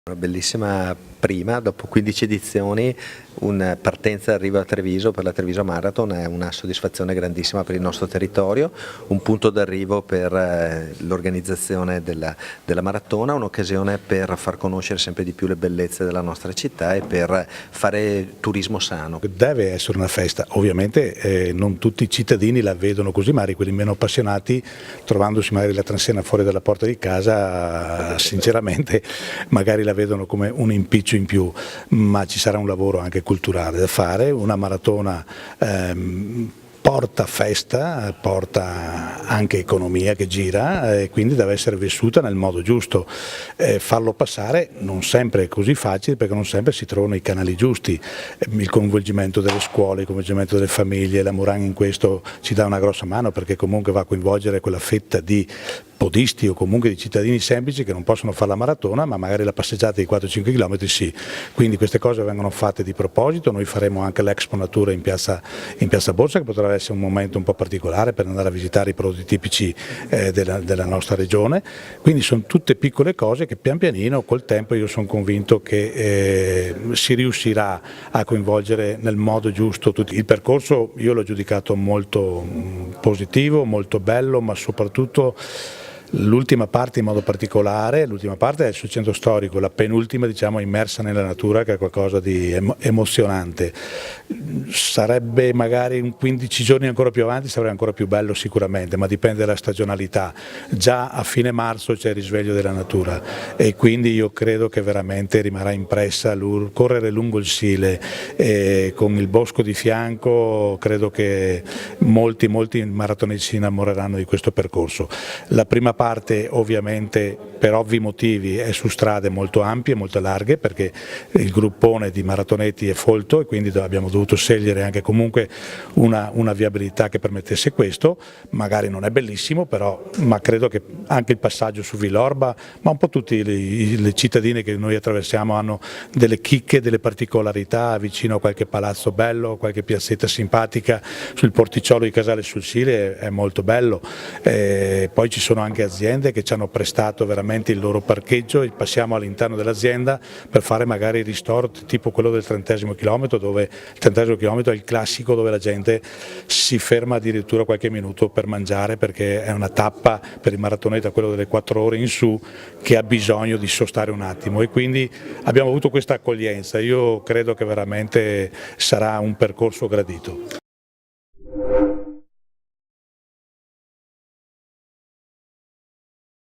Una bellissima prima, dopo 15 edizioni, una partenza e arrivo a Treviso per la Treviso Marathon è una soddisfazione grandissima per il nostro territorio, un punto d'arrivo per l'organizzazione della maratona, un'occasione per far conoscere sempre di più le bellezze della nostra città e per fare turismo sano. Deve essere una festa, ovviamente non tutti i cittadini la vedono così, magari quelli meno appassionati, trovandosi magari la transenne fuori dalla porta di casa, sinceramente magari la vedono come un impiccio in più, ma ci sarà un lavoro anche culturale da fare. Una maratona porta festa, porta anche economia che gira e quindi deve essere vissuta nel modo giusto. Farlo passare non sempre è così facile perché non sempre si trovano i canali giusti, il coinvolgimento delle scuole, il coinvolgimento delle famiglie, la Murang in questo ci dà una grossa mano perché comunque va a coinvolgere quella fetta di podisti o comunque di cittadini semplici che non possono fare la maratona ma magari la passeggiata di 4-5 km sì, quindi queste cose vengono fatte di proposito. Noi faremo anche l'Expo Natura in piazza Borsa, che potrà essere un momento un po' particolare per andare a visitare i prodotti tipici della nostra regione, quindi sono tutte piccole cose che pian pianino col tempo io sono convinto che si riuscirà a coinvolgere nel modo giusto tutti. Il percorso io l'ho giudicato molto positivo, molto bello, ma soprattutto l'ultima parte in modo particolare, l'ultima parte è sul centro storico, la penultima diciamo immersa nella natura, che è qualcosa di emozionante. Sarebbe magari un 15 giorni ancora più avanti, sarebbe ancora più bello sicuramente, ma dipende dalla stagionalità. Già a fine marzo c'è il risveglio della natura e quindi io credo che veramente rimarrà impressa correre lungo il Sile con il bosco di fianco. Credo che molti maratoneti si innamoreranno di questo percorso. La prima parte ovviamente per ovvi motivi è su strade molto ampie, molto larghe, perché il gruppone di maratoneti è folto e quindi abbiamo dovuto scegliere anche comunque una viabilità che permettesse questo. Magari non è bellissimo però, ma credo che anche il passaggio su Villorba, ma un po' tutte le cittadine che noi attraversiamo hanno delle chicche, delle particolarità vicino a qualche palazzo bello, qualche piazzetta simpatica, sul porticciolo di Casale sul Sile è molto bello. Poi ci sono anche aziende che ci hanno prestato veramente il loro parcheggio e passiamo all'interno dell'azienda per fare magari ristoro tipo quello del 30° chilometro, dove il 30° chilometro è il classico dove la gente si ferma addirittura qualche minuto per mangiare perché è una tappa per il maratoneta, quello delle 4 ore in su, che ha bisogno di sostare un attimo e quindi abbiamo avuto questa accoglienza. Io credo che veramente sarà un percorso gradito.